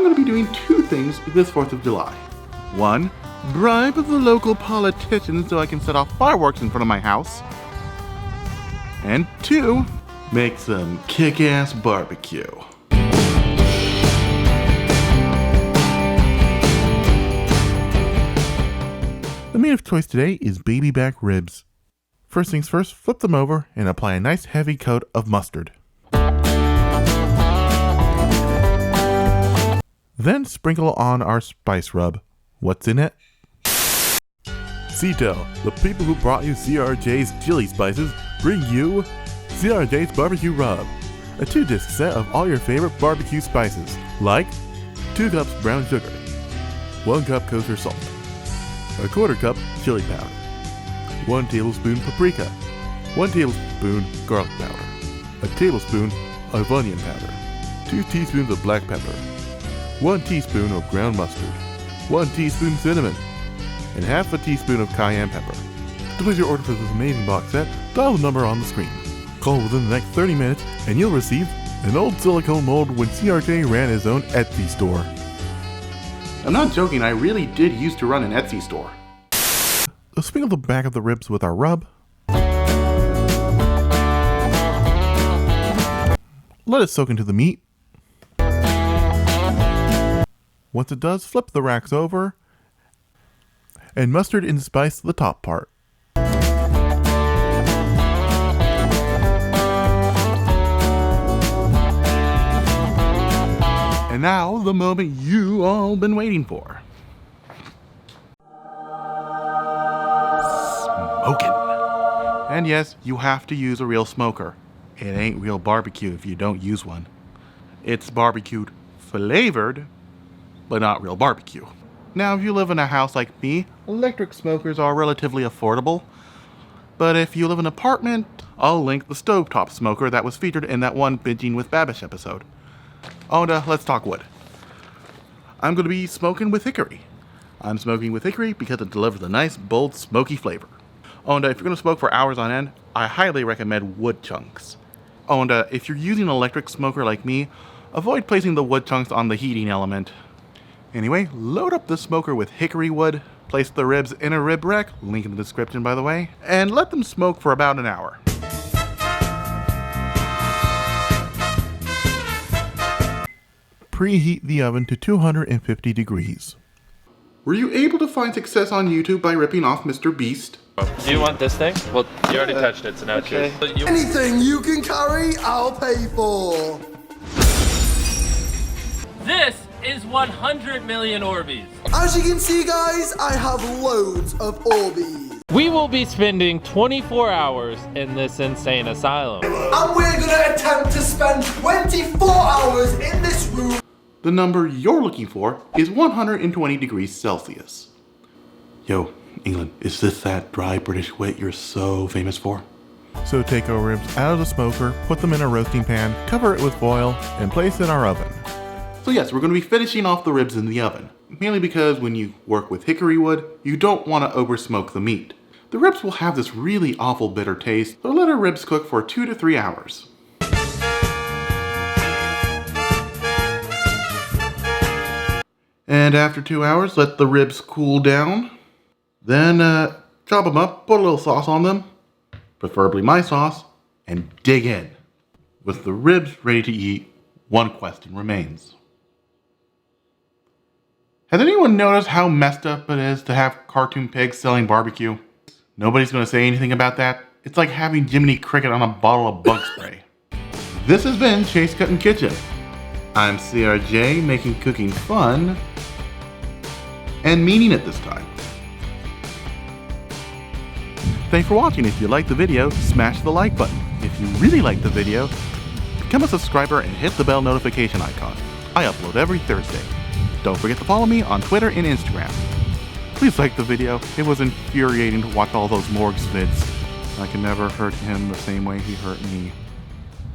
going to be doing two things this 4th of July. One, bribe the local politician so I can set off fireworks in front of my house. And two, make some kick-ass barbecue. The meat of choice today is baby back ribs. First things first, flip them over and apply a nice heavy coat of mustard. Then sprinkle on our spice rub. What's in it? Cito, the people who brought you CRJ's chili spices, bring you CRJ's barbecue rub. A 2-disc set of all your favorite barbecue spices, like 2 cups brown sugar, 1 cup kosher salt, a 1/4 cup chili powder, 1 tablespoon paprika, 1 tablespoon garlic powder, a tablespoon of onion powder, 2 teaspoons of black pepper, 1 teaspoon of ground mustard, 1 teaspoon cinnamon, and half a teaspoon of cayenne pepper. To place your order for this amazing box set, dial the number on the screen. Call within the next 30 minutes and you'll receive an old silicone mold when CRJ ran his own Etsy store. I'm not joking, I really did used to run an Etsy store. Let's sprinkle the back of the ribs with our rub. Let it soak into the meat. Once it does, flip the racks over and mustard and spice the top part. And now, the moment you all been waiting for. Smoking. And yes, you have to use a real smoker. It ain't real barbecue if you don't use one. It's barbecued flavored, but not real barbecue. Now, if you live in a house like me, electric smokers are relatively affordable. But if you live in an apartment, I'll link the stovetop smoker that was featured in that one Binging with Babish episode. Oh, and let's talk wood. I'm going to be smoking with Hickory. I'm smoking with Hickory because it delivers a nice, bold, smoky flavor. Oh, and if you're going to smoke for hours on end, I highly recommend wood chunks. Oh, and if you're using an electric smoker like me, avoid placing the wood chunks on the heating element. Anyway, load up the smoker with hickory wood, place the ribs in a rib rack, link in the description by the way, and let them smoke for about an hour. Preheat the oven to 250 degrees. Were you able to find success on YouTube by ripping off Mr. Beast? Do you want this thing? Well, you already touched it, so now it's yours. Anything you can carry, I'll pay for. This is 100 million Orbeez. As you can see, guys, I have loads of Orbeez. We will be spending 24 hours in this insane asylum. And we're gonna attempt to spend 24 hours in this room. The number you're looking for is 120 degrees Celsius. Yo, England, is this that dry British wit you're so famous for? So take our ribs out of the smoker, put them in a roasting pan, cover it with foil, and place in our oven. So yes, we're going to be finishing off the ribs in the oven, mainly because when you work with hickory wood, you don't want to over smoke the meat. The ribs will have this really awful bitter taste, so let our ribs cook for 2 to 3 hours. And after 2 hours, let the ribs cool down. Then chop them up, put a little sauce on them, preferably my sauce, and dig in. With the ribs ready to eat, one question remains. Has anyone noticed how messed up it is to have cartoon pigs selling barbecue? Nobody's going to say anything about that. It's like having Jiminy Cricket on a bottle of bug spray. This has been Chase Cuttin Kitchen. I'm CRJ, making cooking fun, and meaning it this time. Thanks for watching. If you liked the video, smash the like button. If you really liked the video, become a subscriber and hit the bell notification icon. I upload every Thursday. Don't forget to follow me on Twitter and Instagram. Please like the video. It was infuriating to watch all those Morgs vids. I can never hurt him the same way he hurt me.